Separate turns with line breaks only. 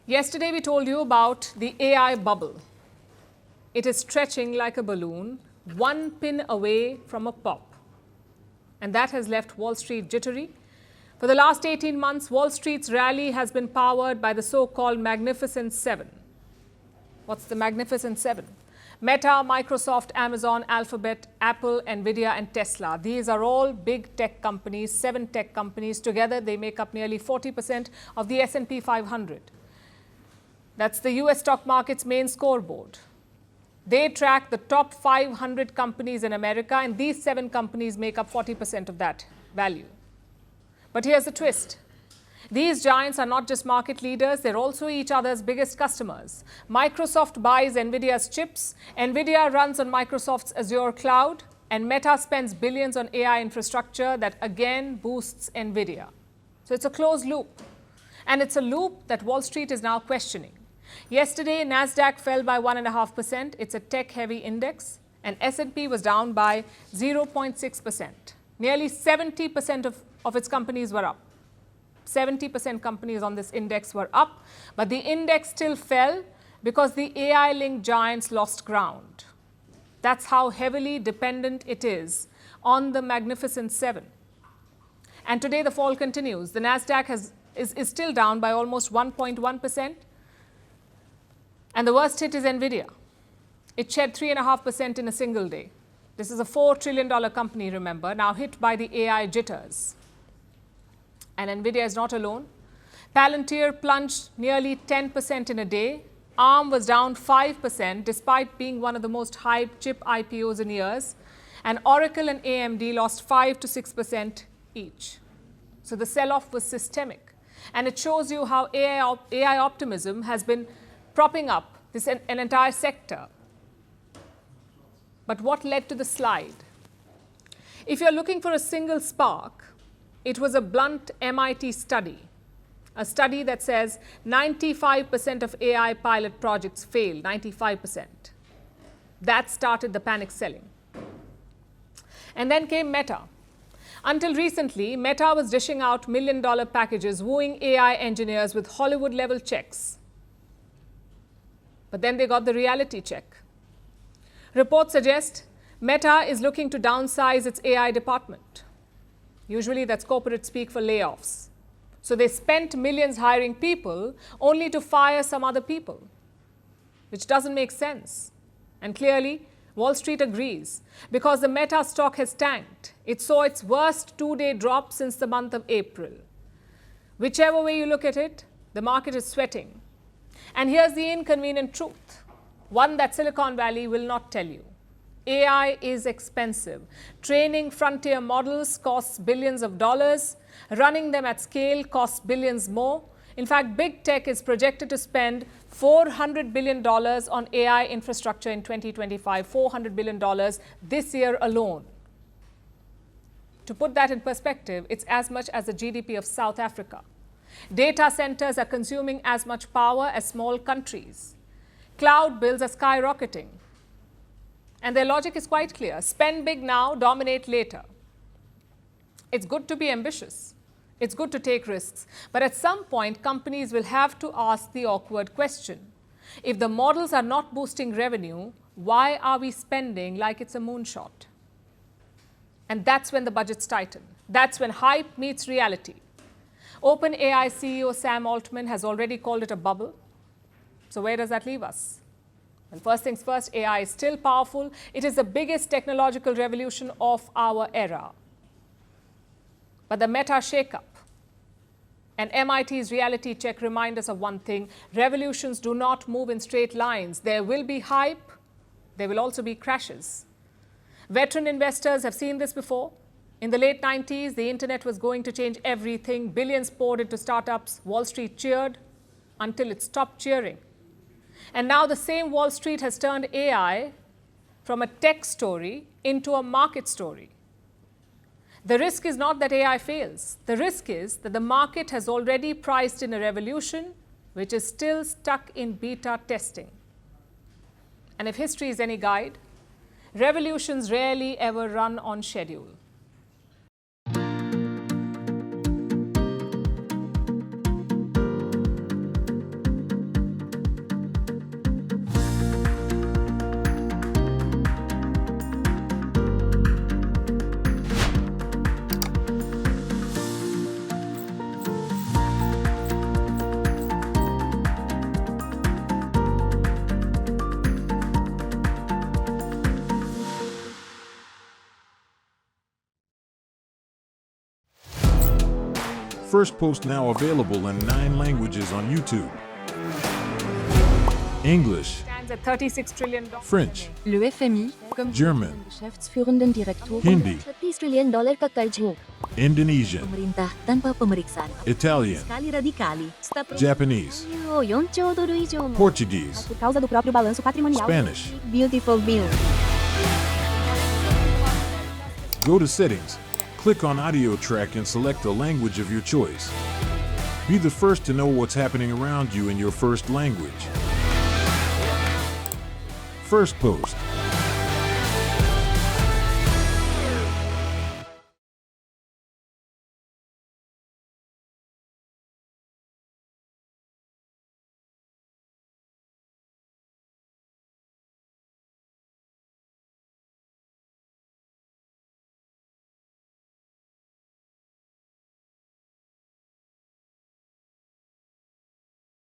Yesterday we told you about the AI bubble. It is stretching like a balloon, one pin away from a pop. And that has left Wall Street jittery. For the last 18 months, Wall Street's rally has been powered by the so-called Magnificent Seven. What's the Magnificent Seven? Meta, Microsoft, Amazon, Alphabet, Apple, Nvidia, and Tesla. These are all big tech companies, 7 tech companies. Together, they make up nearly 40% of the S&P 500. That's the US stock market's main scoreboard. They track the top 500 companies in America, and these 7 companies make up 40% of that value. But here's the twist. These giants are not just market leaders, they're also each other's biggest customers. Microsoft buys Nvidia's chips, Nvidia runs on Microsoft's Azure cloud, and Meta spends billions on AI infrastructure that again boosts Nvidia. So it's a closed loop. And it's a loop that Wall Street is now questioning. Yesterday, NASDAQ fell by 1.5%. It's a tech-heavy index. And S&P was down by 0.6%. Nearly 70% of its companies were up. 70% companies on this index were up, but the index still fell because the AI-linked giants lost ground. That's how heavily dependent it is on the Magnificent Seven. And today the fall continues. The NASDAQ is still down by almost 1.1%. And the worst hit is Nvidia. It shed 3.5% in a single day. This is a $4 trillion company, remember, now hit by the AI jitters. And Nvidia is not alone. Palantir plunged nearly 10% in a day. ARM was down 5% despite being one of the most hyped chip IPOs in years. And Oracle and AMD lost 5 to 6% each. So the sell-off was systemic. And it shows you how AI optimism has been propping up an entire sector. But what led to the slide? If you're looking for a single spark, it was a blunt MIT study, a study that says 95% of AI pilot projects fail, 95%. That started the panic selling. And then came Meta. Until recently, Meta was dishing out million-dollar packages, wooing AI engineers with Hollywood-level checks. But then they got the reality check. Reports suggest Meta is looking to downsize its AI department. Usually that's corporate speak for layoffs. So they spent millions hiring people only to fire some other people, which doesn't make sense. And clearly, Wall Street agrees because the Meta stock has tanked. It saw its worst 2-day drop since the month of April. Whichever way you look at it, the market is sweating. And here's the inconvenient truth, one that Silicon Valley will not tell you. AI is expensive. Training frontier models costs billions of dollars. Running them at scale costs billions more. In fact, big tech is projected to spend $400 billion on AI infrastructure in 2025, $400 billion this year alone. To put that in perspective, it's as much as the GDP of South Africa. Data centers are consuming as much power as small countries. Cloud bills are skyrocketing. And their logic is quite clear. Spend big now, dominate later. It's good to be ambitious. It's good to take risks. But at some point, companies will have to ask the awkward question. If the models are not boosting revenue, why are we spending like it's a moonshot? And that's when the budgets tighten. That's when hype meets reality. OpenAI CEO Sam Altman has already called it a bubble. So where does that leave us? And first things first, AI is still powerful. It is the biggest technological revolution of our era. But the Meta shakeup and MIT's reality check remind us of one thing. Revolutions do not move in straight lines. There will be hype. There will also be crashes. Veteran investors have seen this before. In the late 90s, the internet was going to change everything. Billions poured into startups. Wall Street cheered until it stopped cheering. And now the same Wall Street has turned AI from a tech story into a market story. The risk is not that AI fails. The risk is that the market has already priced in a revolution which is still stuck in beta testing. And if history is any guide, revolutions rarely ever run on schedule.
Firstpost now available in 9 languages on YouTube. English,
Stands at $36 trillion.
French,
Le FMI, comme
German,
Geschäftsführenden Direktor
Hindi,
$30 trillion ka karj mo.
Indonesian,
Pemerintah tanpa pemeriksaan.
Italian,
Sekali radikali. Stop.
Japanese,
$4 trilhão以上mo.
Portuguese,
Por causa do próprio balanço patrimonial.
Spanish.
Beautiful bill.
Go to Settings, click on Audio Track and select a language of your choice. Be the first to know what's happening around you in your first language. Firstpost.